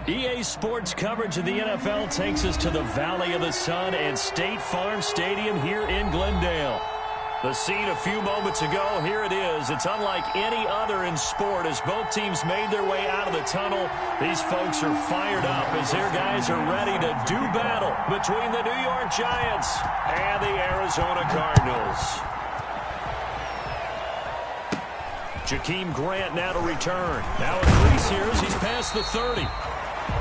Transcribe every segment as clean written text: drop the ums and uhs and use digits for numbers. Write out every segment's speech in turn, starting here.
EA Sports coverage of the NFL takes us to the Valley of the Sun and State Farm Stadium here in Glendale. The scene a few moments ago, here it is. It's unlike any other in sport as both teams made their way out of the tunnel. These folks are fired up as their guys are ready to do battle between the New York Giants and the Arizona Cardinals. Jakeem Grant now to return. Now a crease here as he's past the 30.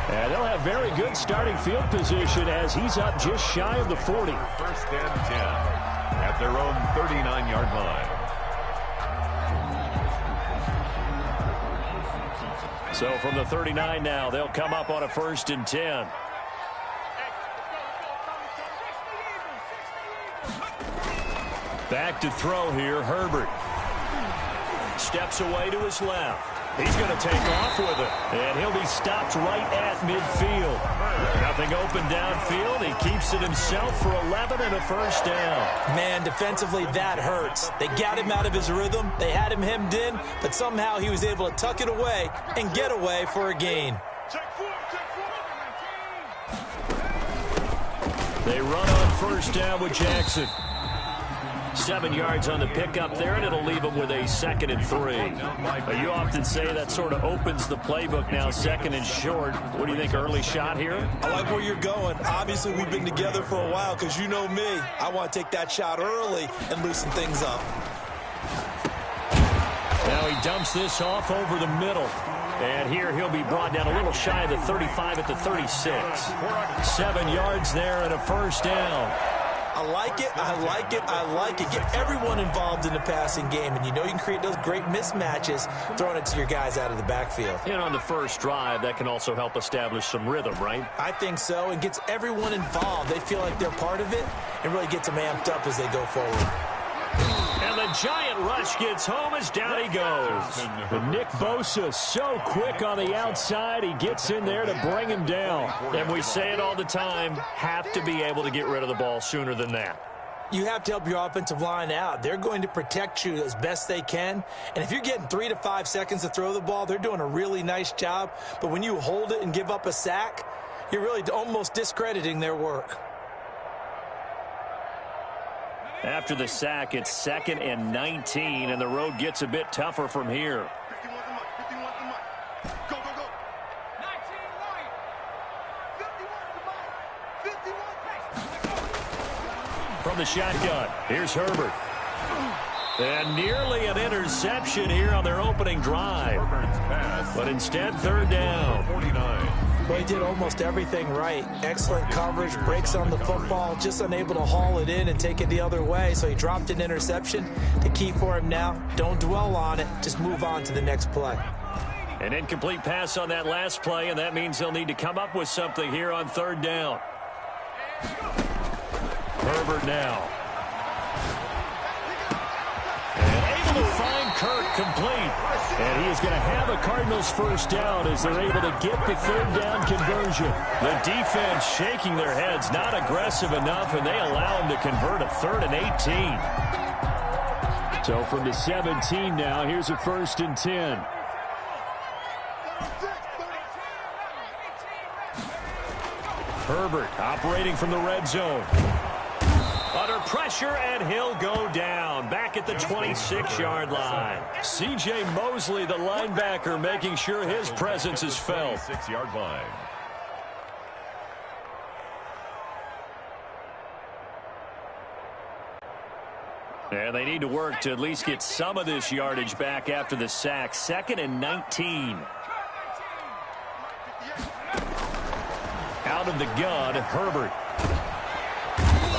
And they'll have very good starting field position as he's up just shy of the 40. First and 10 at their own 39-yard line. So from the 39 now, they'll come up on a 1st and 10. Back to throw here, Herbert. Steps away to his left. He's going to take off with it. And he'll be stopped right at midfield. Nothing open downfield. He keeps it himself for 11 and a 1st down. Man, defensively, that hurts. They got him out of his rhythm. They had him hemmed in, but somehow he was able to tuck it away and get away for a gain. They run on 1st down with Jackson. 7 yards on the pickup there, and it'll leave them with a 2nd and 3. You often say that sort of opens the playbook now, 2nd and short. What do you think, early shot here? I like where you're going. Obviously, we've been together for a while because you know me. I want to take that shot early and loosen things up. Now he dumps this off over the middle. And here he'll be brought down a little shy of the 35 at the 36. 7 yards there and a 1st down. I like it, I like it, I like it. Get everyone involved in the passing game, and you know you can create those great mismatches throwing it to your guys out of the backfield. And on the first drive, that can also help establish some rhythm, right? I think so, and gets everyone involved. They feel like they're part of it and really gets them amped up as they go forward. And the giant rush gets home as down he goes. And Nick Bosa so quick on the outside. He gets in there to bring him down. And we say it all the time, have to be able to get rid of the ball sooner than that. You have to help your offensive line out. They're going to protect you as best they can. And if you're getting 3 to 5 seconds to throw the ball, they're doing a really nice job. But when you hold it and give up a sack, you're really almost discrediting their work. After the sack, it's 2nd and 19, and the road gets a bit tougher from here. From the shotgun, here's Herbert. And nearly an interception here on their opening drive. But instead, 3rd down. 49. Well, he did almost everything right. Excellent coverage, breaks on the football, just unable to haul it in and take it the other way. So he dropped an interception. The key for him now, don't dwell on it. Just move on to the next play. An incomplete pass on that last play, and that means they'll need to come up with something here on 3rd down. Herbert now. And able to find Kirk complete. And he is going to have a Cardinals 1st down as they're able to get the 3rd down conversion. The defense shaking their heads, not aggressive enough, and they allow him to convert a 3rd and 18. So from the 17 now, here's a 1st and 10. Herbert operating from the red zone. Under pressure, and he'll go down. Back at the 26-yard line. C.J. Mosley, the linebacker, making sure his presence is felt. 6-yard line. And they need to work to at least get some of this yardage back after the sack. 2nd and 19. Out of the gun, Herbert.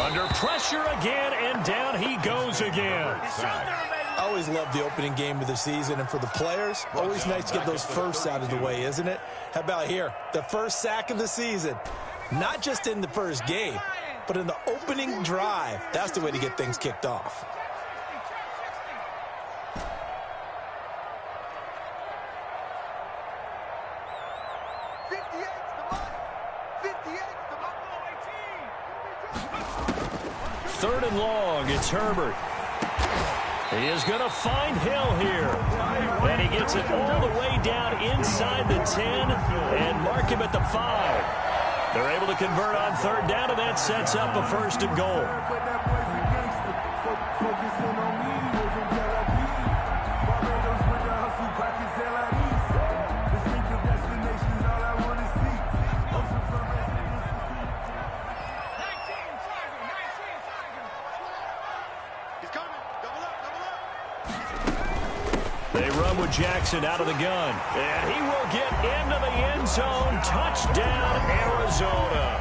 Under pressure again, and down he goes again. I always love the opening game of the season, and for the players, always nice to get those firsts out of the way, isn't it? How about here? The first sack of the season. Not just in the first game, but in the opening drive. That's the way to get things kicked off. Third and long, it's Herbert. He is going to find Hill here. And he gets it all the way down inside the 10. and mark him at the 5. They're able to convert on third down, and that sets up a 1st and goal. They run with Jackson out of the gun. And he will get into the end zone. Touchdown, Arizona.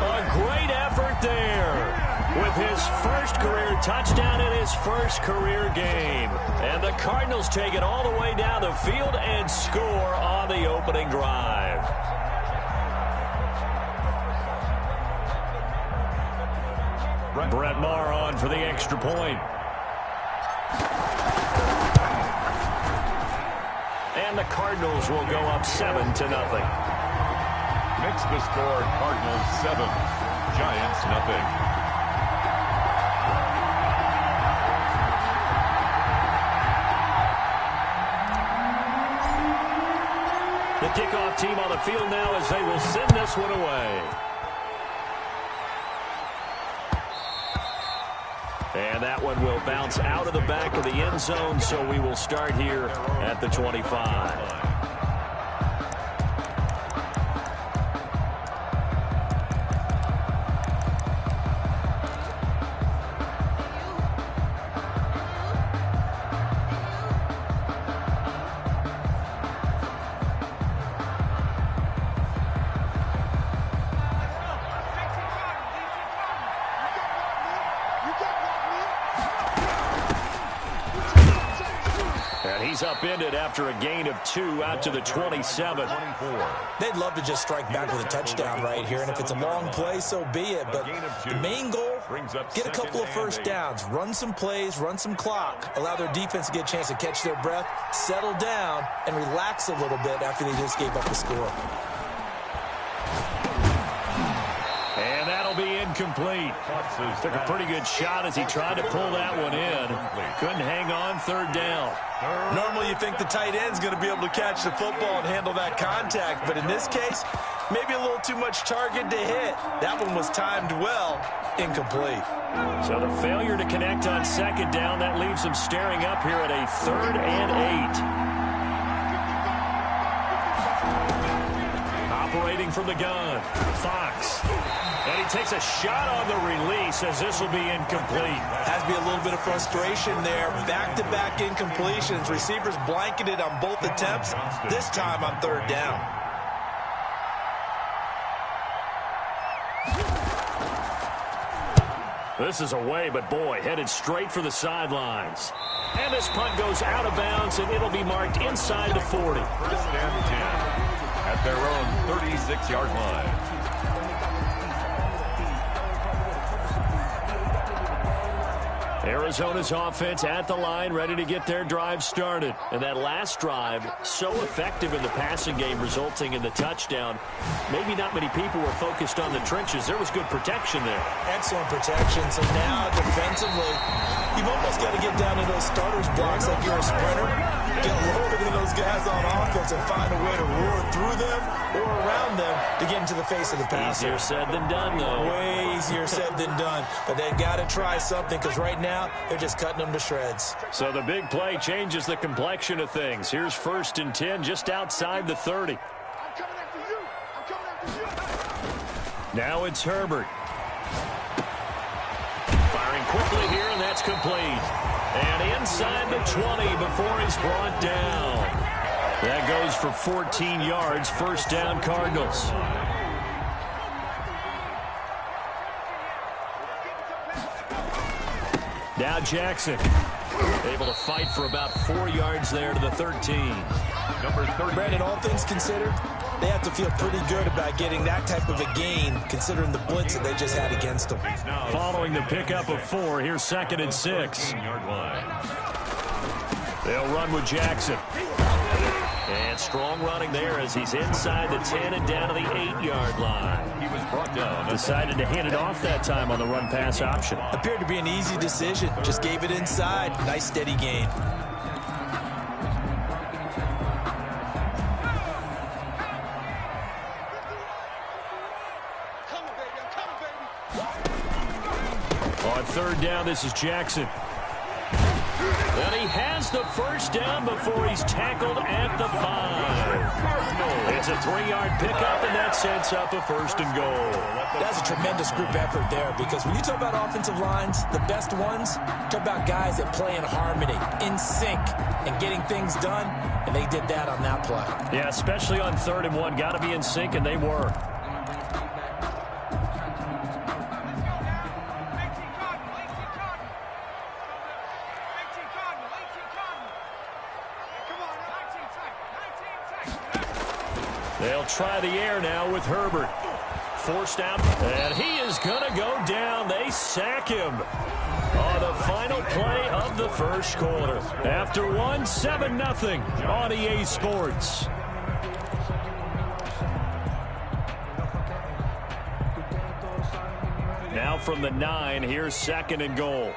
A great effort there with his first career touchdown in his first career game. And the Cardinals take it all the way down the field and score on the opening drive. Brett Maher on for the extra point. And the Cardinals will go up 7-0. Makes the score Cardinals 7, Giants nothing. The kickoff team on the field now as they will send this one away. And that one will bounce out of the back of the end zone, so we will start here at the 25. He's upended after a gain of 2 out to the 27. They'd love to just strike back with a touchdown right here, and if it's a long play, so be it. But the main goal, get a couple of first downs, run some plays, run some clock, allow their defense to get a chance to catch their breath, settle down, and relax a little bit after they just gave up the score. And that'll be incomplete. Took a pretty good shot as he tried to pull that one in. Couldn't hang on third down. Normally you think the tight end's going to be able to catch the football and handle that contact, but in this case, maybe a little too much target to hit. That one was timed well, incomplete. So the failure to connect on second down, that leaves him staring up here at a 3rd and 8. Operating from the gun, Fox. And he takes a shot on the release as this will be incomplete. Has to be a little bit of frustration there. Back-to-back incompletions. Receivers blanketed on both attempts, this time on third down. This is away, but boy, headed straight for the sidelines. And this punt goes out of bounds, and it'll be marked inside the 40. 1st and 10 at their own 36-yard line. Arizona's offense at the line, ready to get their drive started. And that last drive, so effective in the passing game, resulting in the touchdown. Maybe not many people were focused on the trenches. There was good protection there. Excellent protection. So now, defensively, you've almost got to get down to those starters blocks like you're a sprinter. Get loaded in those guys on offense and find a way to roar through them or around them to get into the face of the passer. Easier said than done, though. Way easier said than done. But they've got to try something because right now they're just cutting them to shreds. So the big play changes the complexion of things. Here's 1st and 10 just outside the 30. Now it's Herbert. Firing quickly here, and that's complete. And inside the 20 before he's brought down. That goes for 14 yards. 1st down, Cardinals. Now Jackson. Able to fight for about 4 yards there to the 13. Number 30. Brandon, all things considered, they have to feel pretty good about getting that type of a gain, considering the blitz that they just had against them. Following the pickup of 4, here's 2nd and 6. They'll run with Jackson. And strong running there as he's inside the 10 and down to the 8-yard line. He was brought down. Decided to hand it off that time on the run-pass option. Appeared to be an easy decision. Just gave it inside. Nice, steady gain. On third down, this is Jackson. And he has the first down before he's tackled at the 5. It's a 3-yard pickup, and that sets up a first and goal. That's a tremendous group effort there, because when you talk about offensive lines, the best ones, talk about guys that play in harmony, in sync, and getting things done, and they did that on that play. Yeah, especially on 3rd and 1. Got to be in sync, and they were. They'll try the air now with Herbert. Forced out, and he is going to go down. They sack him on the final play of the first quarter. After 7-0 on EA Sports. Now from the 9, here's 2nd and goal.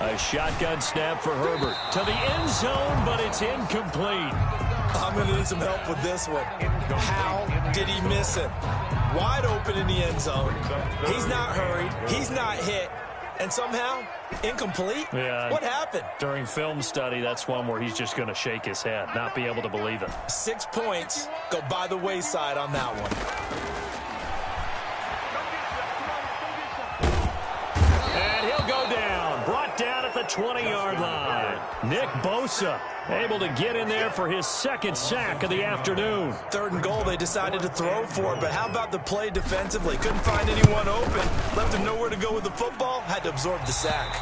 A shotgun snap for Herbert to the end zone, but it's incomplete. I'm going to need some help with this one. How did he miss it? Wide open in the end zone. He's not hurried. He's not hit. And somehow, incomplete? Yeah. What happened? During film study, that's one where he's just going to shake his head, not be able to believe it. 6 points go by the wayside on that one. And he'll go down. Brought down at the 20-yard line. Nick Bosa able to get in there for his 2nd sack of the afternoon. 3rd and goal, they decided to throw for it, but how about the play defensively? Couldn't find anyone open. Left him nowhere to go with the football. Had to absorb the sack.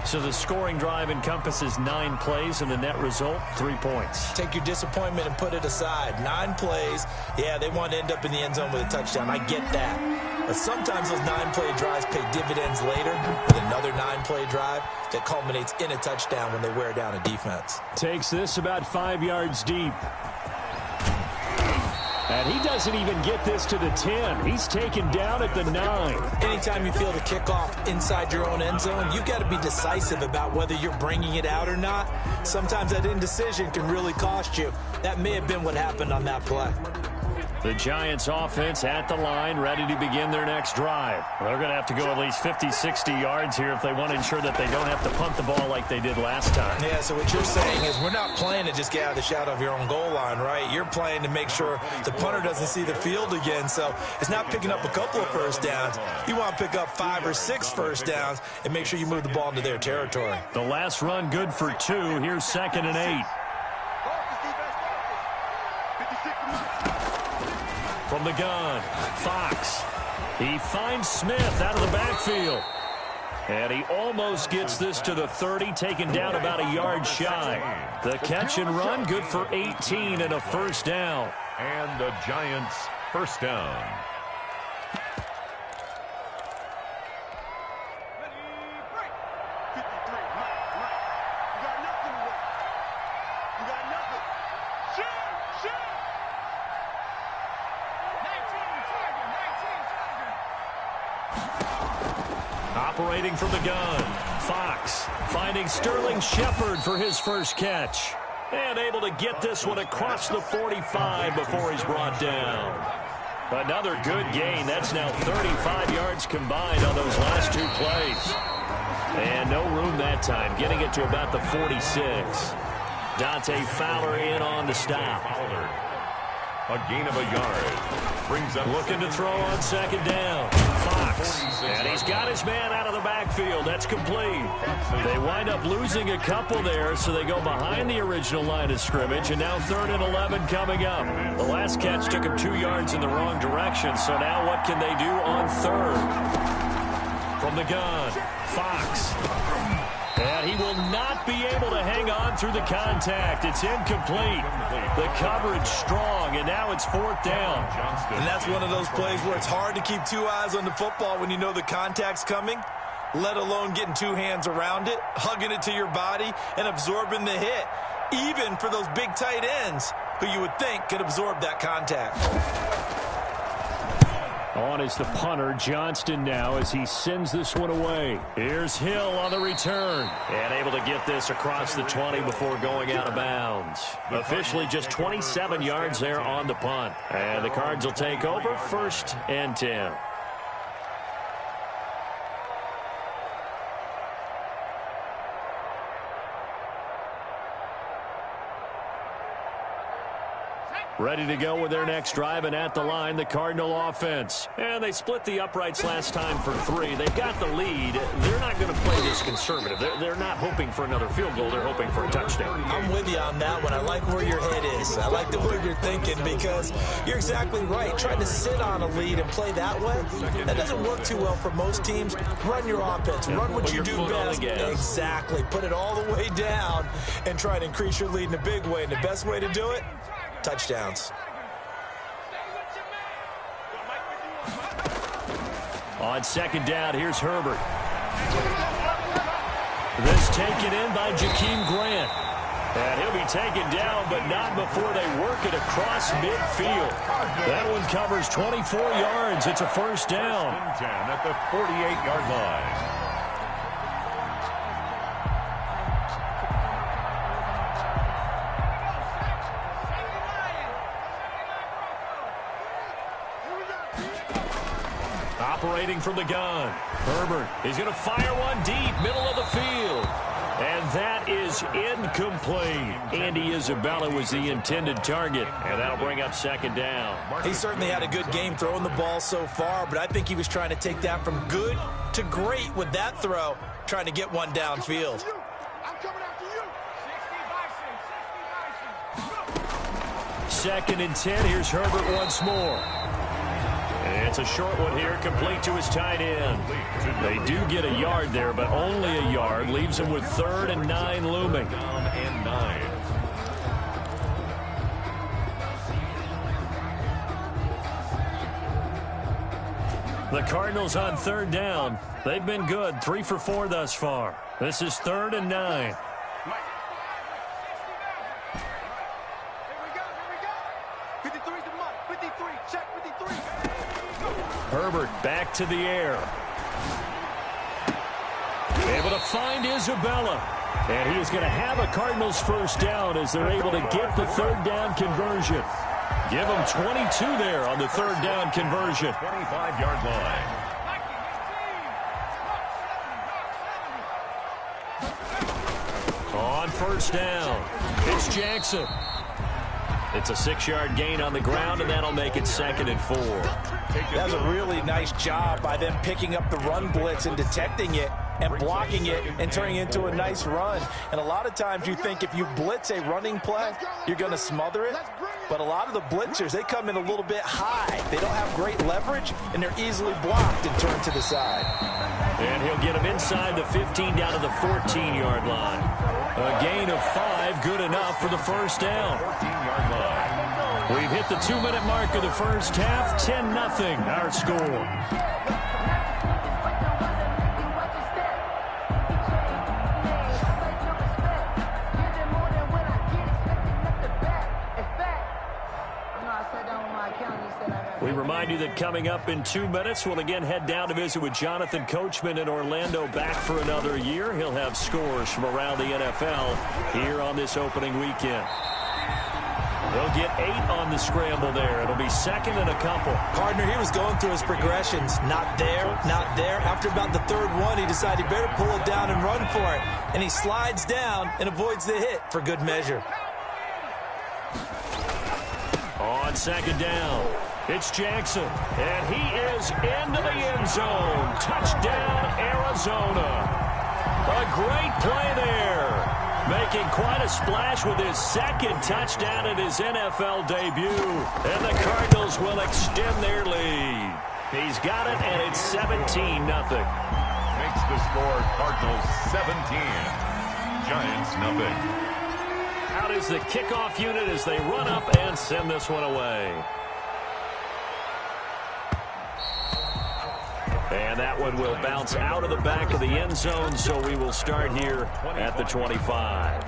So the scoring drive encompasses 9 plays, and the net result, 3 points. Take your disappointment and put it aside. 9 plays. Yeah, they want to end up in the end zone with a touchdown. I get that. But sometimes those 9-play drives pay dividends later with another 9-play drive that culminates in a touchdown when they wear down a defense. Takes this about 5 yards deep. And he doesn't even get this to the 10. He's taken down at the 9. Anytime you feel the kickoff inside your own end zone, you've got to be decisive about whether you're bringing it out or not. Sometimes that indecision can really cost you. That may have been what happened on that play. The Giants offense at the line, ready to begin their next drive. They're going to have to go at least 50, 60 yards here if they want to ensure that they don't have to punt the ball like they did last time. Yeah, so what you're saying is we're not playing to just get out of the shadow of your own goal line, right? You're playing to make sure the punter doesn't see the field again. So it's not picking up a couple of first downs. You want to pick up 5 or 6 first downs and make sure you move the ball into their territory. The last run good for 2. Here's 2nd and 8. From the gun, Fox. He finds Smith out of the backfield. And he almost gets this to the 30, taken down about a yard shy. The catch and run, good for 18 and a first down. And the Giants first down. Operating from the gun, Fox finding Sterling Shepard for his first catch. And able to get this one across the 45 before he's brought down. Another good gain. That's now 35 yards combined on those last 2 plays. And no room that time, getting it to about the 46. Dante Fowler in on the stop. A gain of a yard. Brings up looking to throw on 2nd down. Fox. And he's got his man out of the backfield. That's complete. They wind up losing a couple there, so they go behind the original line of scrimmage. And now 3rd and 11 coming up. The last catch took him 2 yards in the wrong direction. So now what can they do on 3rd? From the gun, Fox. And he will not be able to hang on through the contact. It's incomplete. The coverage strong, and now it's 4th down. And that's one of those plays where it's hard to keep 2 eyes on the football when you know the contact's coming, let alone getting 2 hands around it, hugging it to your body, and absorbing the hit, even for those big tight ends who you would think could absorb that contact. On is the punter, Johnston now, as he sends this one away. Here's Hill on the return. And able to get this across the 20 before going out of bounds. Officially just 27 yards there on the punt. And the Cards will take over 1st and 10. Ready to go with their next drive, and at the line, the Cardinal offense. And they split the uprights last time for 3. They've got the lead. They're not going to play this conservative. They're not hoping for another field goal. They're hoping for a touchdown. I'm with you on that one. I like where your head is. I like the way you're thinking, because you're exactly right. Trying to sit on a lead and play that way, that doesn't work too well for most teams. Run your offense. Run what you do best. Exactly. Put it all the way down and try to increase your lead in a big way. And the best way to do it, touchdowns. On 2nd down, here's Herbert. This taken in by Jakeem Grant. And he'll be taken down, but not before they work it across midfield. That one covers 24 yards. It's a 1st down. 10 at the 48-yard line. Operating from the gun. Herbert is going to fire one deep, middle of the field. And that is incomplete. Andy Isabella was the intended target, and that'll bring up 2nd down. He certainly had a good game throwing the ball so far, but I think he was trying to take that from good to great with that throw, trying to get one downfield. Second and 10. Here's Herbert once more. And it's a short one here, complete to his tight end. They do get a yard there, but only a yard. Leaves him with 3rd and 9 looming. The Cardinals on 3rd down. They've been good, 3 for 4 thus far. This is 3rd and 9. Herbert back to the air. Able to find Isabella. And he is going to have a Cardinals 1st down as they're able to get the 3rd down conversion. Give them 22 there on the 3rd down conversion. 25-yard line. On 1st down, it's Jackson. It's a 6-yard gain on the ground, and that'll make it 2nd and 4. That was a really nice job by them picking up the run blitz and detecting it and blocking it and turning it into a nice run. And a lot of times you think if you blitz a running play, you're going to smother it. But a lot of the blitzers, they come in a little bit high. They don't have great leverage, and they're easily blocked and turned to the side. And he'll get him inside the 15 down to the 14-yard line. A gain of 5, good enough for the 1st down. 14-yard line. We've hit the 2-minute mark of the first half. 10-0 our score. We remind you that coming up in 2 minutes, we'll again head down to visit with Jonathan Coachman in Orlando, back for another year. He'll have scores from around the NFL here on this opening weekend. They'll get 8 on the scramble there. It'll be 2nd and a couple. Partner, he was going through his progressions. Not there, not there. After about the 3rd one, he decided he better pull it down and run for it. And he slides down and avoids the hit for good measure. On 2nd down, it's Jackson. And he is into the end zone. Touchdown, Arizona. A great play there. Making quite a splash with his 2nd touchdown in his NFL debut. And the Cardinals will extend their lead. He's got it, and it's 17-0. Makes the score Cardinals 17. Giants 0. Out is the kickoff unit as they run up and send this one away. And that one will bounce out of the back of the end zone, so we will start here at the 25.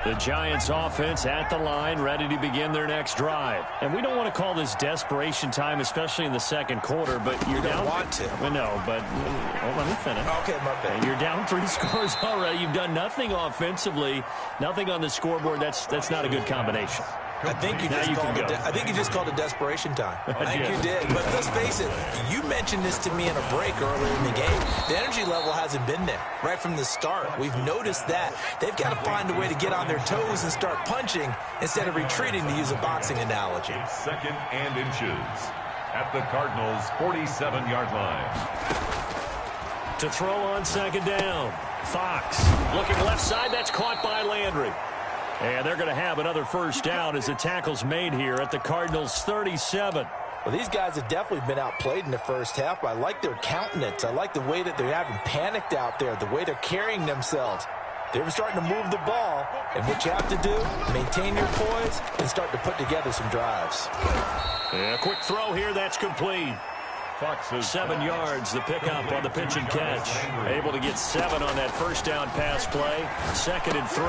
The Giants offense at the line, ready to begin their next drive. And we don't want to call this desperation time, especially in the second quarter, but you're down. Want to. No, but let me finish. Okay, my bad. You're down 3 scores already. You've done nothing offensively, nothing on the scoreboard. That's not a good combination. I think you just called it desperation time. I think you did. But let's face it, you mentioned this to me in a break earlier in the game. The energy level hasn't been there right from the start. We've noticed that. They've got to find a way to get on their toes and start punching instead of retreating, to use a boxing analogy. Second and inches at the Cardinals' 47-yard line. To throw on second down. Fox looking left side. That's caught by Landry. And they're going to have another first down as the tackle's made here at the Cardinals' 37. Well, these guys have definitely been outplayed in the first half, but I like their countenance. I like the way that they're having panicked out there, the way they're carrying themselves. They're starting to move the ball, and what you have to do, maintain your poise and start to put together some drives. Yeah, quick throw here. That's complete. 7 yards, the pickup on the pitch and catch. Able to get 7 on that first down pass play. 2nd and 3.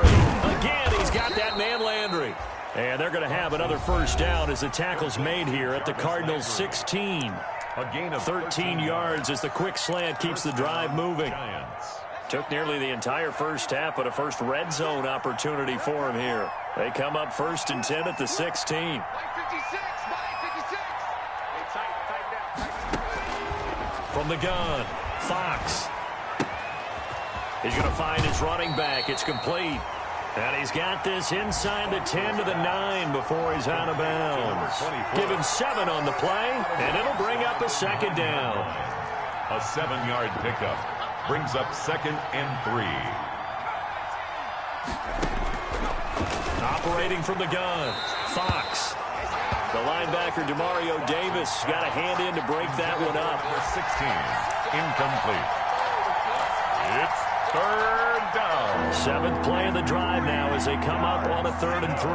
Again, he's got that man Landry. And they're going to have another first down as the tackle's made here at the Cardinals' 16. A gain of 13 yards as the quick slant keeps the drive moving. Took nearly the entire first half, but a first red zone opportunity for him here. They come up 1st and 10 at the 16. From the gun, Fox. He's going to find his running back. It's complete. And he's got this inside the 10 to the 9 before he's out of bounds. Give him 7 on the play, and it'll bring up a second down. A 7-yard pickup brings up 2nd and 3. Operating from the gun, Fox. The linebacker, Demario Davis, got a hand in to break that one up. 16, incomplete. It's 3rd down. 7th play of the drive now as they come up on a 3rd and 3.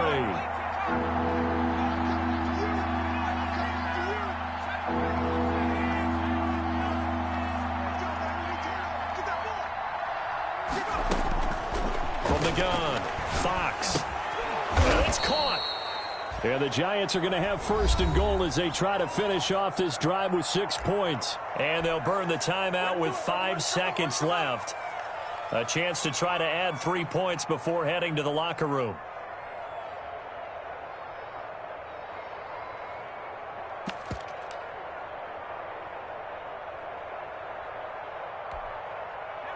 From the gun, Fox. And it's caught. And the Giants are going to have 1st and goal as they try to finish off this drive with 6 points. And they'll burn the timeout with 5 seconds left. A chance to try to add 3 points before heading to the locker room.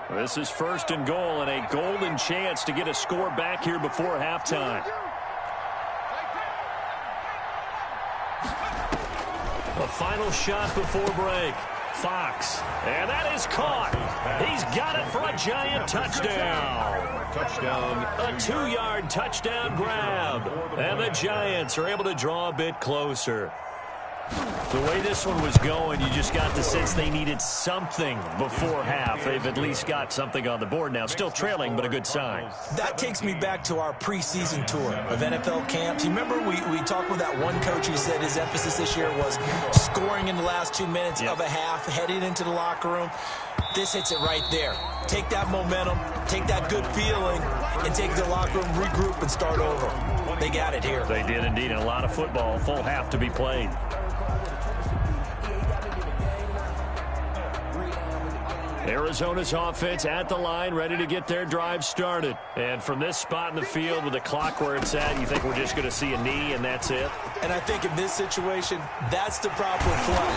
This is 1st and goal and a golden chance to get a score back here before halftime. A final shot before break. Fox. And that is caught. He's got it for a Giant touchdown. Touchdown. A 2-yard touchdown grab. And the Giants are able to draw a bit closer. The way this one was going, you just got the sense they needed something before half. They've at least got something on the board now. Still trailing, but a good sign. That takes me back to our preseason tour of NFL camps. You remember we talked with that one coach who said his emphasis this year was scoring in the last 2 minutes of a half, heading into the locker room. This hits it right there. Take that momentum, take that good feeling, and take the locker room, regroup, and start over. They got it here. They did indeed, and a lot of football, full half to be played. Arizona's offense at the line, ready to get their drive started. And from this spot in the field with the clock where it's at, you think we're just going to see a knee and that's it? And I think in this situation, that's the proper play.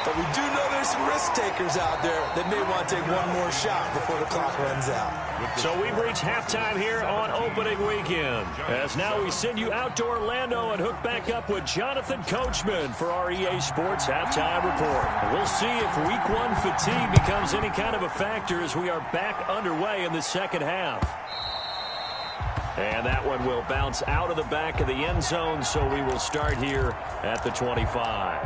But we do know there's some risk takers out there that may want to take one more shot before the clock runs out. So we've reached halftime here on opening weekend. As now we send you out to Orlando and hook back up with Jonathan Coachman for our EA Sports Halftime Report. We'll see if Week 1 fatigue becomes any kind of a factor as we are back underway in the second half. And that one will bounce out of the back of the end zone, so we will start here at the 25.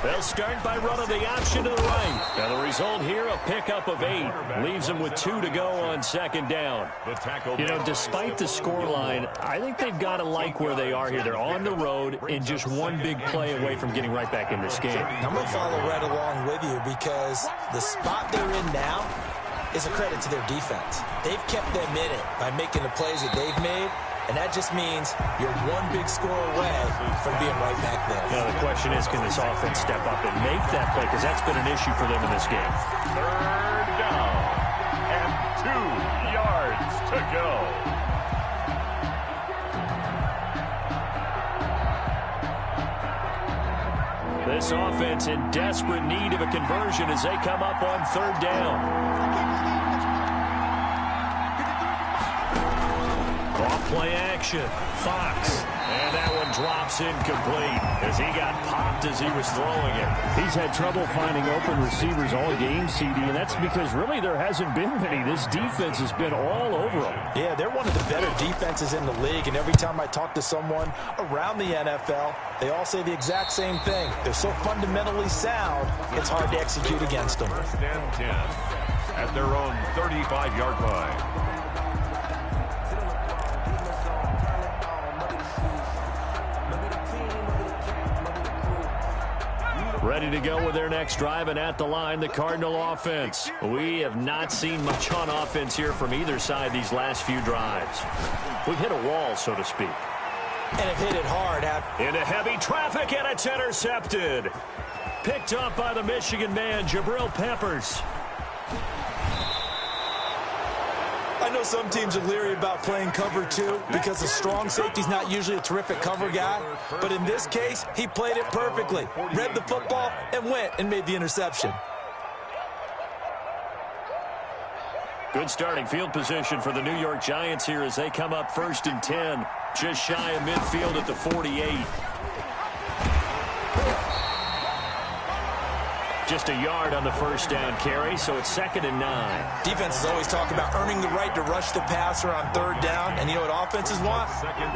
They'll start by running the option to the right. Now the result here, a pickup of 8. Leaves them with 2 to go on second down. You know, despite the scoreline, I think they've got to like where they are here. They're on the road and just one big play away from getting right back in this game. I'm going to follow right along with you because the spot they're in now is a credit to their defense. They've kept them in it by making the plays that they've made. And that just means you're one big score away from being right back there. Now, the question is, can this offense step up and make that play? Because that's been an issue for them in this game. 3rd down and 2 yards to go. This offense in desperate need of a conversion as they come up on 3rd down. Play action. Fox. And that one drops incomplete as he got popped as he was throwing it. He's had trouble finding open receivers all game, CD, and that's because really there hasn't been many. This defense has been all over them. Yeah, they're one of the better defenses in the league, and every time I talk to someone around the NFL, they all say the exact same thing. They're so fundamentally sound, it's hard to execute against them. 1st and 10 at their own 35-yard line. Ready to go with their next drive, and at the line, the Cardinal offense. We have not seen much on offense here from either side these last few drives. We've hit a wall, so to speak. And have hit it hard. Into heavy traffic, and it's intercepted. Picked up by the Michigan man, Jabril Peppers. I know some teams are leery about playing cover 2 because the strong safety's not usually a terrific cover guy. But in this case, he played it perfectly. Read the football and went and made the interception. Good starting field position for the New York Giants here as they come up 1st and 10. Just shy of midfield at the 48. Just a yard on the 1st down carry, so it's 2nd and 9. Defenses always talk about earning the right to rush the passer on 3rd down. And you know what offenses want?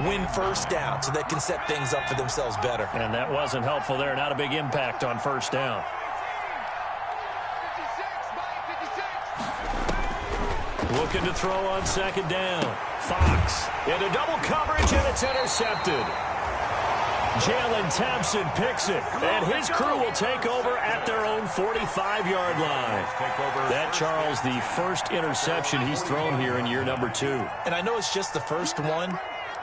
Win 1st down so they can set things up for themselves better. And that wasn't helpful there. Not a big impact on 1st down. Looking to throw on 2nd down. Fox into double coverage, and it's intercepted. Jalen Thompson picks it, and his crew will take over at their own 45-yard line. That, Charles, the first interception he's thrown here in year number 2. And I know it's just the first one,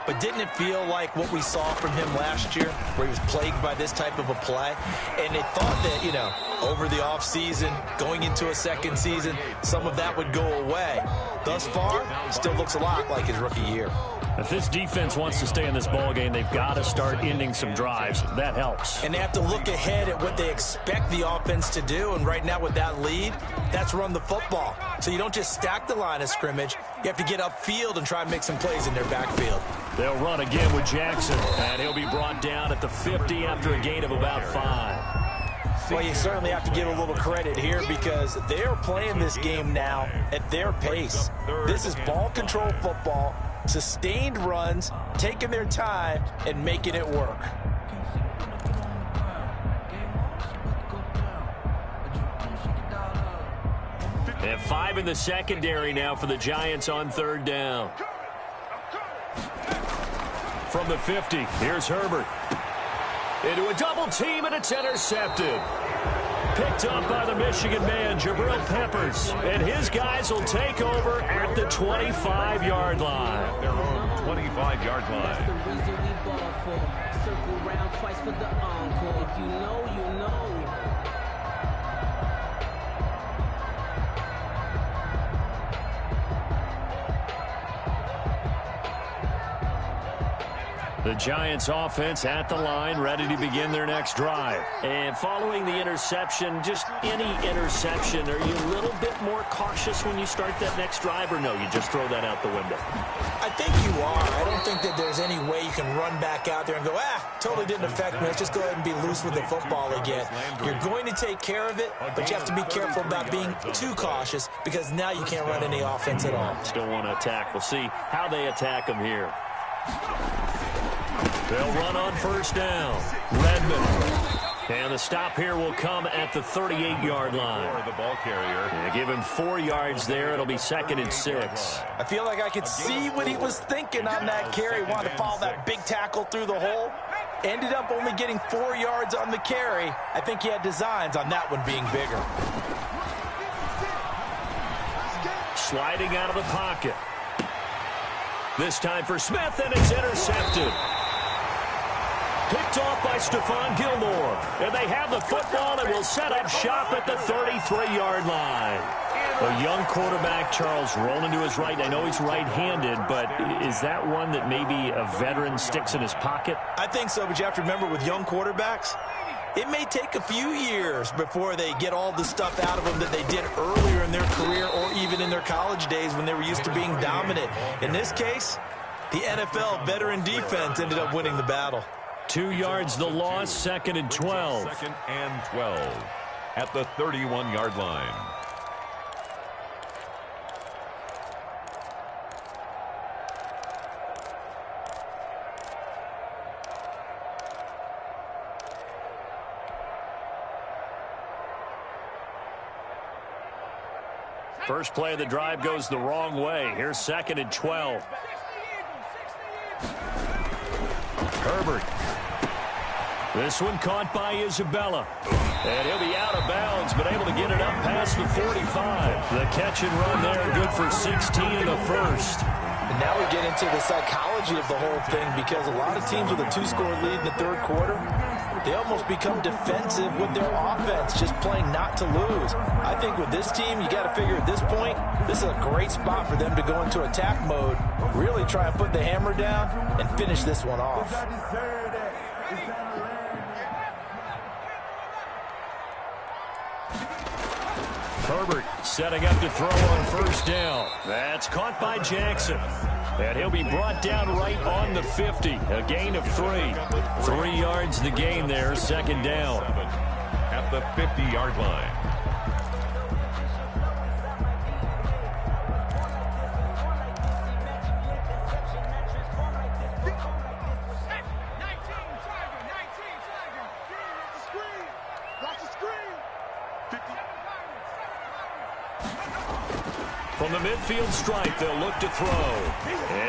but didn't it feel like what we saw from him last year, where he was plagued by this type of a play? And they thought that, you know, over the offseason, going into a second season, some of that would go away. Thus far, still looks a lot like his rookie year. If this defense wants to stay in this ballgame, they've got to start ending some drives. That helps. And they have to look ahead at what they expect the offense to do. And right now with that lead, that's run the football. So you don't just stack the line of scrimmage. You have to get upfield and try and make some plays in their backfield. They'll run again with Jackson. And he'll be brought down at the 50 after a gain of about 5. Well, you certainly have to give a little credit here because they're playing this game now at their pace. This is ball control football. Sustained runs, taking their time, and making it work. And 5 in the secondary now for the Giants on 3rd down. From the 50, here's Herbert. Into a double team, and it's intercepted. Picked up by the Michigan man, Jabril Peppers. And his guys will take over at the 25-yard line. Their own 25-yard line. Circle round twice for the encore. If you know, you know. The Giants offense at the line, ready to begin their next drive. And following the interception, just any interception, are you a little bit more cautious when you start that next drive, or no, you just throw that out the window? I think you are. I don't think that there's any way you can run back out there and go, totally didn't affect me. Let's just go ahead and be loose with the football again. You're going to take care of it, but you have to be careful about being too cautious because now you can't run any offense at all. Still want to attack. We'll see how they attack them here. They'll run on 1st down. Redmond And the stop here will come at the 38-yard line. The ball carrier. Yeah, give him 4 yards there. It'll be 2nd and 6. I feel like I could see what he was thinking on that carry. Wanted to follow that big tackle through the hole. Ended up only getting 4 yards on the carry. I think he had designs on that one being bigger. Sliding out of the pocket. This time for Smith, and it's intercepted. Picked off by Stephon Gilmore. And they have the football and will set up shop at the 33-yard line. A young quarterback, Charles, rolling to his right. I know he's right-handed, but is that one that maybe a veteran sticks in his pocket? I think so, but you have to remember with young quarterbacks, it may take a few years before they get all the stuff out of them that they did earlier in their career or even in their college days when they were used to being dominant. In this case, the NFL veteran defense ended up winning the battle. 2 yards the loss, 2nd and 12. 2nd and 12 at the 31-yard line. First play of the drive goes the wrong way. Here's 2nd and 12. Herbert. This one caught by Isabella. And he'll be out of bounds, but able to get it up past the 45. The catch and run there, good for 16 in the first. And now we get into the psychology of the whole thing, because a lot of teams with a 2-score lead in the third quarter, they almost become defensive with their offense, just playing not to lose. I think with this team, you got to figure at this point, this is a great spot for them to go into attack mode, really try and put the hammer down and finish this one off. Herbert setting up to throw on first down. That's caught by Jackson. And he'll be brought down right on the 50. A gain of 3. 3 yards the gain there, 2nd down. At the 50-yard line. From the midfield stripe, they'll look to throw.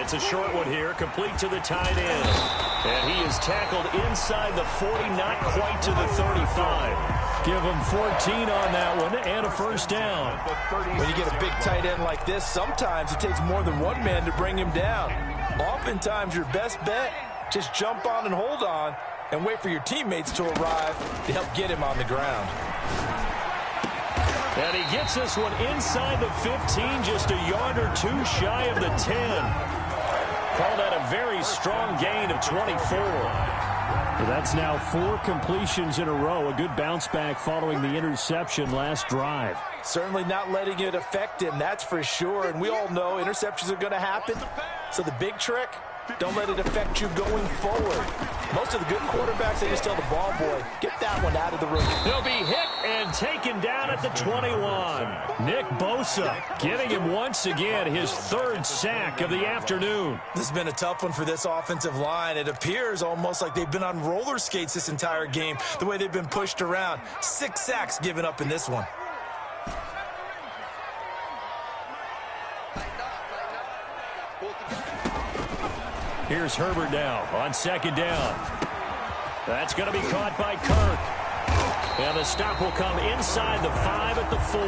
It's a short one here, complete to the tight end. And he is tackled inside the 40, not quite to the 35. Give him 14 on that one and a first down. When you get a big tight end like this, sometimes it takes more than one man to bring him down. Oftentimes, your best bet, just jump on and hold on and wait for your teammates to arrive to help get him on the ground. And he gets this one inside the 15, just a yard or two shy of the 10. Call that a very strong gain of 24. Well, that's now 4 completions in a row. A good bounce back following the interception last drive. Certainly not letting it affect him, that's for sure. And we all know interceptions are going to happen. So the big trick, don't let it affect you going forward. Most of the good quarterbacks, they just tell the ball boy, get that one out of the room. He'll be hit and taken down at the 21. Nick Bosa getting him once again, his 3rd sack of the afternoon. This has been a tough one for this offensive line. It appears almost like they've been on roller skates this entire game, the way they've been pushed around. 6 sacks given up in this one. Here's Herbert now on 2nd down. That's going to be caught by Kirk. And the stop will come inside the 5 at the 4.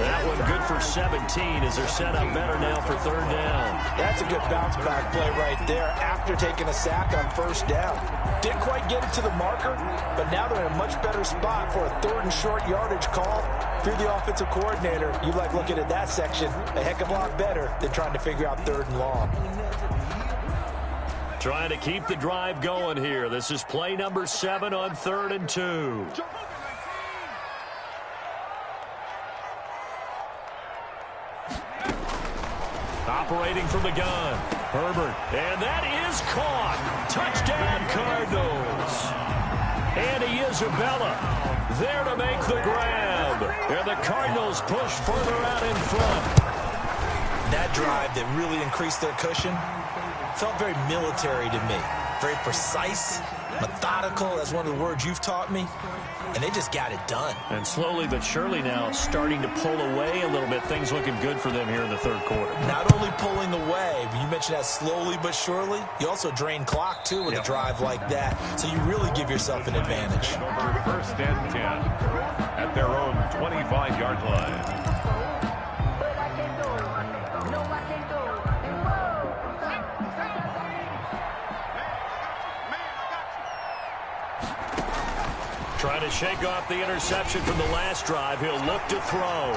That one good for 17 as they're set up better now for 3rd down. That's a good bounce back play right there after taking a sack on 1st down. Didn't quite get it to the marker, but now they're in a much better spot for a 3rd and short yardage call. Through the offensive coordinator, you like looking at that section a heck of a lot better than trying to figure out 3rd and long. Trying to keep the drive going here. This is play number 7 on 3rd and 2. Operating from the gun, Herbert. And that is caught. Touchdown, Cardinals. Andy Isabella there to make the grab. And the Cardinals push further out in front. That drive that really increased their cushion felt very military to me. Very precise, methodical. That's one of the words you've taught me. And they just got it done. And slowly but surely now starting to pull away a little bit. Things looking good for them here in the third quarter. Not only pulling away, but you mentioned that slowly but surely. You also drain clock, too, with a drive like that. So you really give yourself an advantage. First and 10 at their own 25-yard line. Trying to shake off the interception from the last drive. He'll look to throw.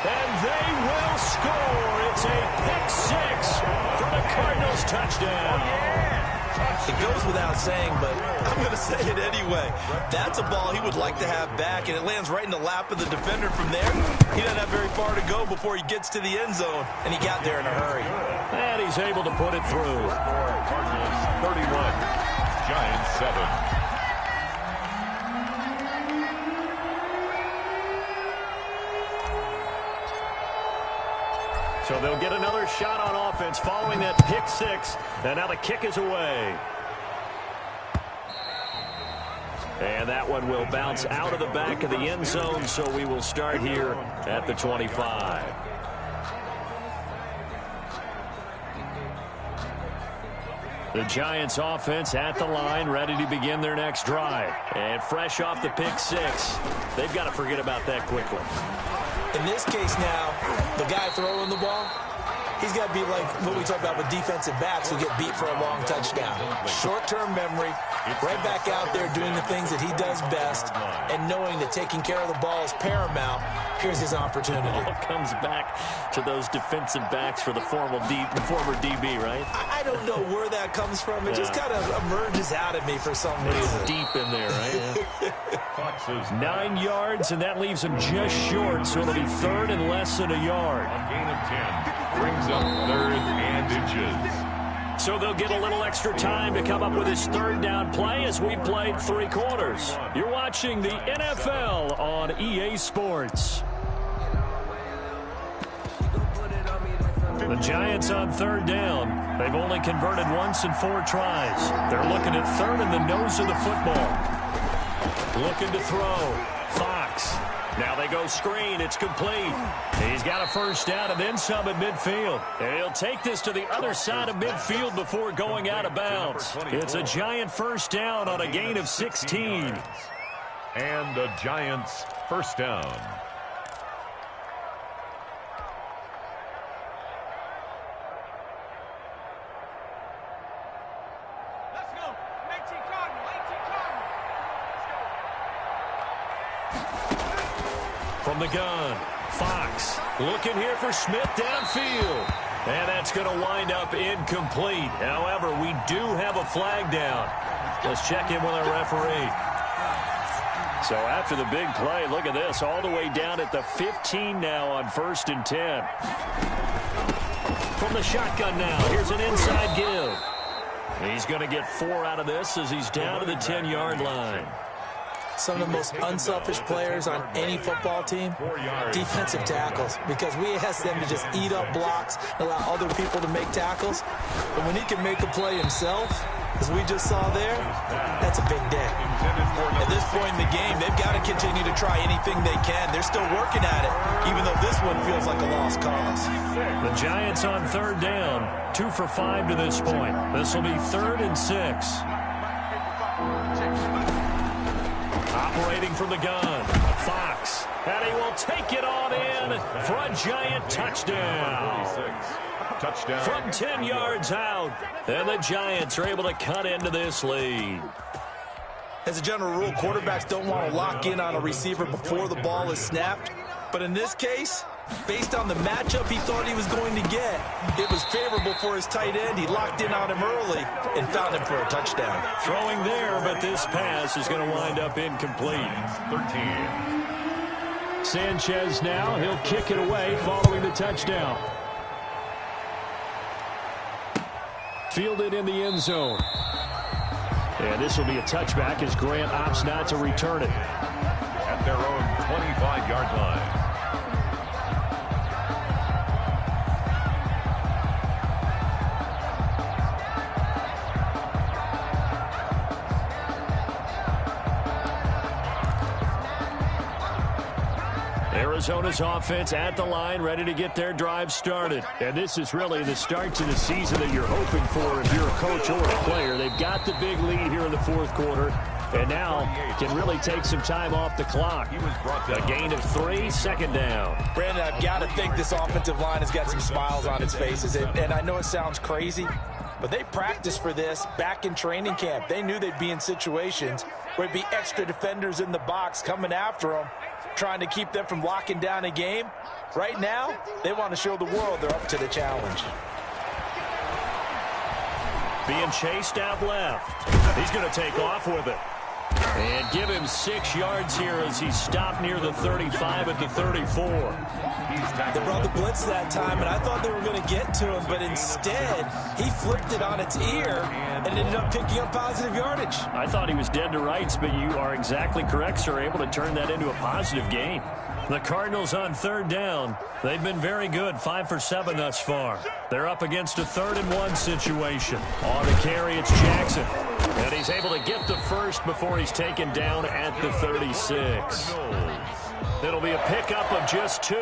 And they will score. It's a pick six for the Cardinals touchdown. It goes without saying, but I'm going to say it anyway. That's a ball he would like to have back, and it lands right in the lap of the defender from there. He doesn't have very far to go before he gets to the end zone, and he got there in a hurry. And he's able to put it through. Cardinals 31. Giants 7. So they'll get another shot on offense following that pick six. And now the kick is away. And that one will bounce out of the back of the end zone. So we will start here at the 25. The Giants offense at the line, ready to begin their next drive. And fresh off the pick six, they've got to forget about that quickly. In this case now, the guy throwing the ball, he's got to be like what we talk about with defensive backs who get beat for a long touchdown. Short-term memory, right back out there doing the things that he does best, and knowing that taking care of the ball is paramount. Here's his opportunity. All comes back to those defensive backs for the former DB, right? I don't know where that comes from. It just kind of emerges out of me for some reason. Deep in there, right? Yeah. 9 yards, and that leaves him just short, so it'll be third and less than a yard. A gain of 10 brings up third and inches. So they'll get a little extra time to come up with his third down play as we played 3 quarters. You're watching the NFL on EA Sports. The Giants on third down. They've only converted once in 4 tries. They're looking at third in the nose of the football. Looking to throw. Fox. Now they go screen. It's complete. He's got a first down and then some at midfield. And he'll take this to the other side of midfield before going out of bounds. It's a Giant first down on a gain of 16. And the Giants first down. From the gun, Fox looking here for Smith downfield. And that's going to wind up incomplete. However, we do have a flag down. Let's check in with our referee. So after the big play, look at this, all the way down at the 15 now on 1st and 10. From the shotgun now, here's an inside give. He's going to get 4 out of this as he's down to the 10-yard line. Some of the most unselfish players on any football team, defensive tackles, because we ask them to just eat up blocks, allow other people to make tackles. But when he can make a play himself, as we just saw there, that's a big day. At this point in the game, they've got to continue to try anything they can. They're still working at it, even though this one feels like a lost cause. The Giants on third down, 2 for 5 to this point. This will be 3rd and 6. Operating from the gun, Fox, and he will take it on in for a Giant touchdown. Touchdown. From 10 yards out, and the Giants are able to cut into this lead. As a general rule, quarterbacks don't want to lock in on a receiver before the ball is snapped. But in this case, based on the matchup he thought he was going to get, it was favorable for his tight end. He locked in on him early and found him for a touchdown. Throwing there, but this pass is going to wind up incomplete. 13. Sanchez now, he'll kick it away following the touchdown. Fielded in the end zone. And this will be a touchback as Grant opts not to return it. At their own 25-yard line. Arizona's offense at the line, ready to get their drive started. And this is really the start to the season that you're hoping for if you're a coach or a player. They've got the big lead here in the fourth quarter, and now can really take some time off the clock. A gain of 3, second down. Brandon, I've got to think this offensive line has got some smiles on its faces. And I know it sounds crazy, but they practiced for this back in training camp. They knew they'd be in situations where it'd be extra defenders in the box coming after them, trying to keep them from locking down a game. Right now, they want to show the world they're up to the challenge. Being chased out left. He's going to take off with it. And give him 6 yards here as he stopped near the 35 at the 34. They brought the blitz that time, and I thought they were going to get to him, but instead, he flipped it on its ear and ended up picking up positive yardage. I thought he was dead to rights, but you are exactly correct, sir. Able to turn that into a positive gain. The Cardinals on third down. They've been very good, 5 for 7 thus far. They're up against a 3rd-and-1 situation. On the carry, it's Jackson. And he's able to get the first before he's taken down at the 36. It'll be a pickup of just 2,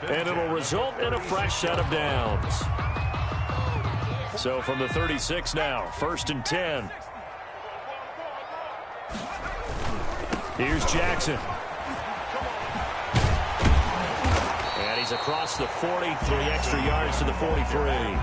and it'll result in a fresh set of downs. So from the 36 now, 1st and 10. Here's Jackson. And he's across the 40, 3 extra yards to the 43.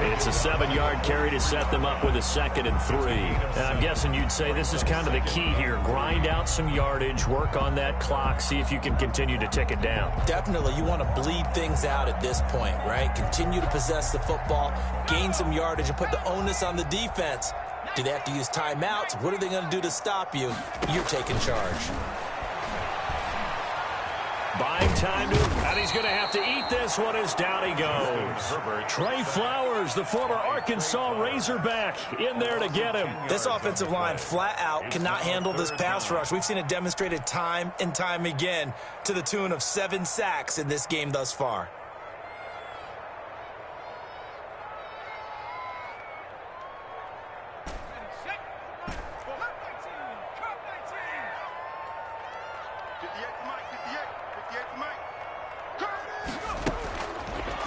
It's a 7-yard carry to set them up with a 2nd and 3. And I'm guessing you'd say this is kind of the key here. Grind out some yardage, work on that clock, see if you can continue to tick it down. Definitely, you want to bleed things out at this point, right? Continue to possess the football, gain some yardage, and put the onus on the defense. Do they have to use timeouts? What are they going to do to stop you? You're taking charge. Buying time to, and he's going to have to eat this one as down he goes. Trey Flowers, the former Arkansas Razorback, in there to get him. This offensive line flat out cannot handle this pass rush. We've seen it demonstrated time and time again to the tune of 7 sacks in this game thus far.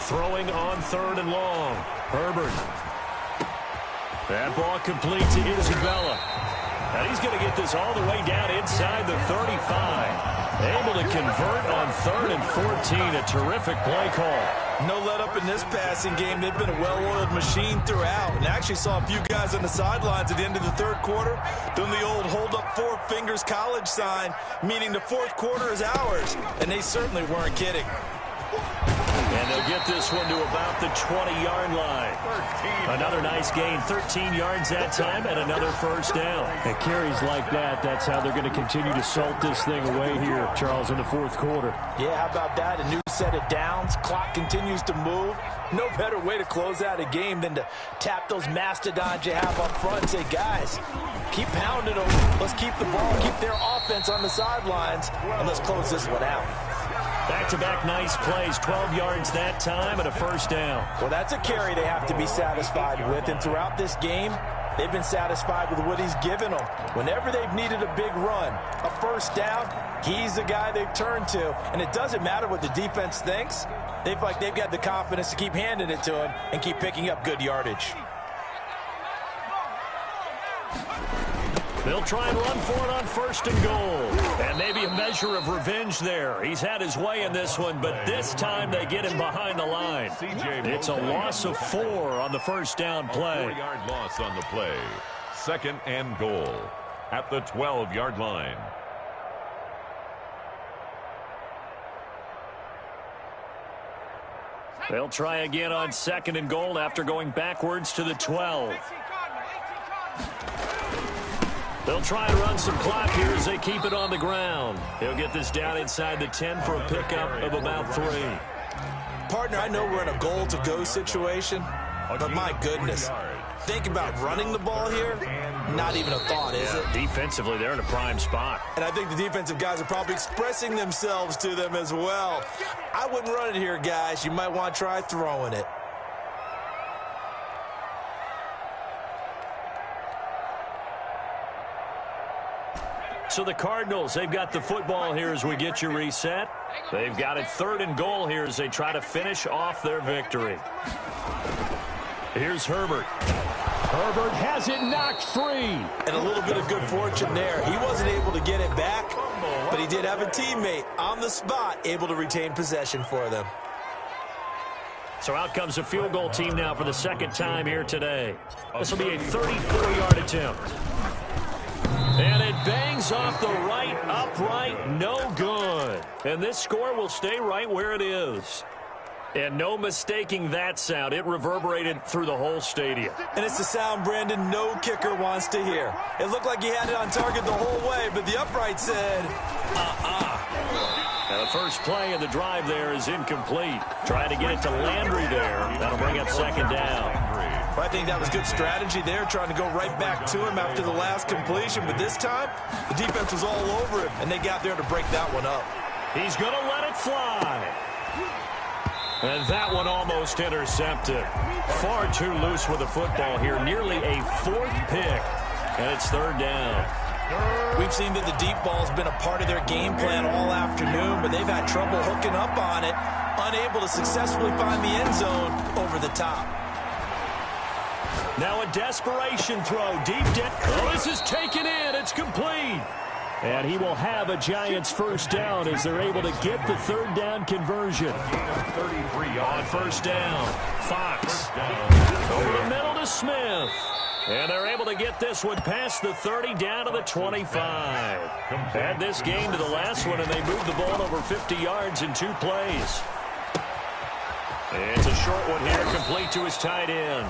Throwing on 3rd and long. Herbert. That ball complete to Isabella. And he's going to get this all the way down inside the 35. Able to convert on 3rd and 14. A terrific play call. No let up in this passing game. They've been a well-oiled machine throughout. And I actually saw a few guys on the sidelines at the end of the 3rd quarter doing the old hold up 4 fingers college sign, meaning the 4th quarter is ours. And they certainly weren't kidding. And they'll get this one to about the 20-yard line. Another nice gain, 13 yards that time, and another first down. And carries like that, that's how they're going to continue to salt this thing away here, Charles, in the 4th quarter. Yeah, how about that? A new set of downs. Clock continues to move. No better way to close out a game than to tap those mastodons you have up front and say, guys, keep pounding them. Let's keep the ball, keep their offense on the sidelines, and let's close this one out. Back-to-back nice plays, 12 yards that time and a first down. Well, that's a carry they have to be satisfied with, and throughout this game, they've been satisfied with what he's given them. Whenever they've needed a big run, a first down, he's the guy they've turned to, and it doesn't matter what the defense thinks. They've got the confidence to keep handing it to him and keep picking up good yardage. They'll try and run for it on 1st and goal. And maybe a measure of revenge there. He's had his way in this one, but this time they get him behind the line. It's a loss of 4 on the first down play. 4-yard loss on the play. 2nd and goal at the 12-yard line. They'll try again on 2nd and goal after going backwards to the 12. They'll try and run some clock here as they keep it on the ground. He'll get this down inside the 10 for a pickup of about 3. Partner, I know we're in a goal-to-go situation, but my goodness, think about running the ball here, not even a thought, is it? Defensively, they're in a prime spot. And I think the defensive guys are probably expressing themselves to them as well. I wouldn't run it here, guys. You might want to try throwing it. So the Cardinals, they've got the football here as we get you reset. They've got it 3rd and goal here as they try to finish off their victory. Here's Herbert. Herbert has it knocked free. And a little bit of good fortune there. He wasn't able to get it back, but he did have a teammate on the spot able to retain possession for them. So out comes a field goal team now for the 2nd time here today. This will be a 34-yard attempt. And it bangs off the right upright, no good. And this score will stay right where it is. And no mistaking that sound. It reverberated through the whole stadium. And it's the sound, Brandon, no kicker wants to hear. It looked like he had it on target the whole way, but the upright said, Now the first play of the drive there is incomplete. Trying to get it to Landry there. That'll bring up 2nd down. Well, I think that was good strategy there, trying to go right back to him after the last completion. But this time, the defense was all over him, and they got there to break that one up. He's going to let it fly. And that one almost intercepted. Far too loose with the football here. Nearly a 4th pick. And it's 3rd down. We've seen that the deep ball's been a part of their game plan all afternoon, but they've had trouble hooking up on it, unable to successfully find the end zone over the top. Now a desperation throw deep down. Oh, this is taken in. It's complete. And he will have a Giants 1st down as they're able to get the 3rd down conversion. On 1st down, Fox. Over the middle to Smith. And they're able to get this one past the 30 down to the 25. Add this game to the last one, and they moved the ball over 50 yards in 2 plays. It's a short one here, complete to his tight end.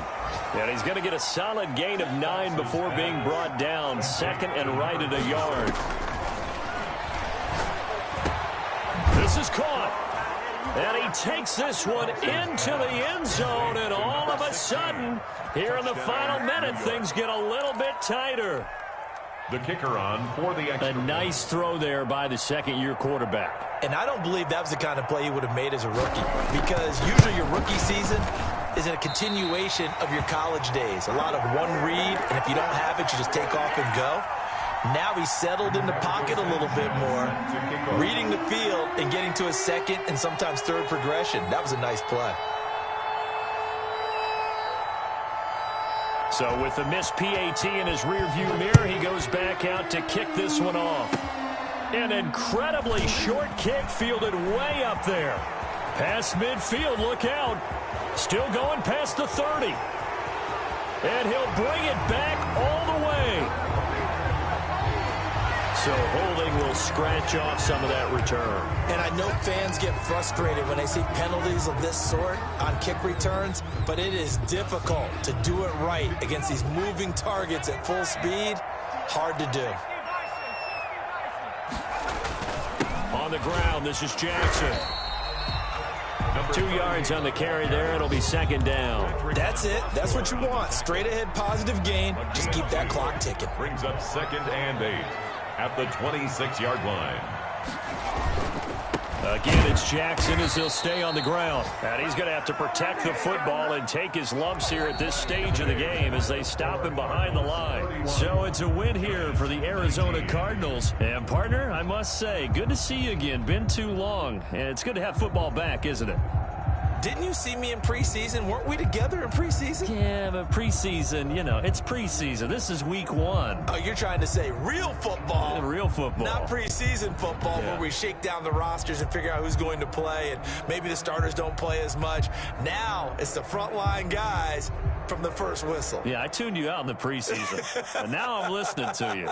And he's going to get a solid gain of 9 before being brought down. 2nd and right at a yard. This is caught. And he takes this one into the end zone, and all of a sudden, here in the final minute, things get a little bit tighter. The kicker on for the extra. A nice throw there by the 2nd-year quarterback. And I don't believe that was the kind of play he would have made as a rookie, because usually your rookie season is a continuation of your college days. A lot of one read, and if you don't have it, you just take off and go. Now he's settled in the pocket a little bit more, reading the field and getting to a 2nd and sometimes 3rd progression. That was a nice play. So with the missed PAT in his rearview mirror, he goes back out to kick this one off. An incredibly short kick fielded way up there. Past midfield, look out. Still going past the 30. And he'll bring it back all the way. So holding will scratch off some of that return. And I know fans get frustrated when they see penalties of this sort on kick returns, but it is difficult to do it right against these moving targets at full speed. Hard to do. On the ground, this is Jackson. 2 yards on the carry there. It'll be 2nd down. That's it. That's what you want. Straight ahead positive gain. Just keep that clock ticking. Brings up 2nd and 8 at the 26-yard line. Again, it's Jackson as he'll stay on the ground. And he's going to have to protect the football and take his lumps here at this stage of the game as they stop him behind the line. So it's a win here for the Arizona Cardinals. And, partner, I must say, good to see you again. Been too long. And it's good to have football back, isn't it? Didn't you see me in preseason? Weren't we together in preseason? Yeah, but preseason, you know, it's preseason. This is week 1. Oh, you're trying to say real football. Real football. Not preseason football where we shake down the rosters and figure out who's going to play, and maybe the starters don't play as much. Now it's the frontline guys from the first whistle. Yeah, I tuned you out in the preseason, and now I'm listening to you.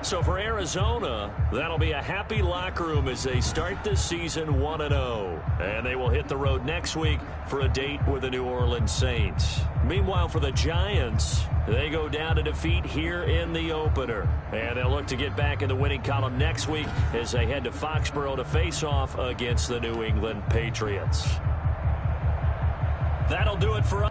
So for Arizona, that'll be a happy locker room as they start this season 1-0. And they will hit the road next week for a date with the New Orleans Saints. Meanwhile, for the Giants, they go down to defeat here in the opener. And they'll look to get back in the winning column next week as they head to Foxborough to face off against the New England Patriots. That'll do it for us.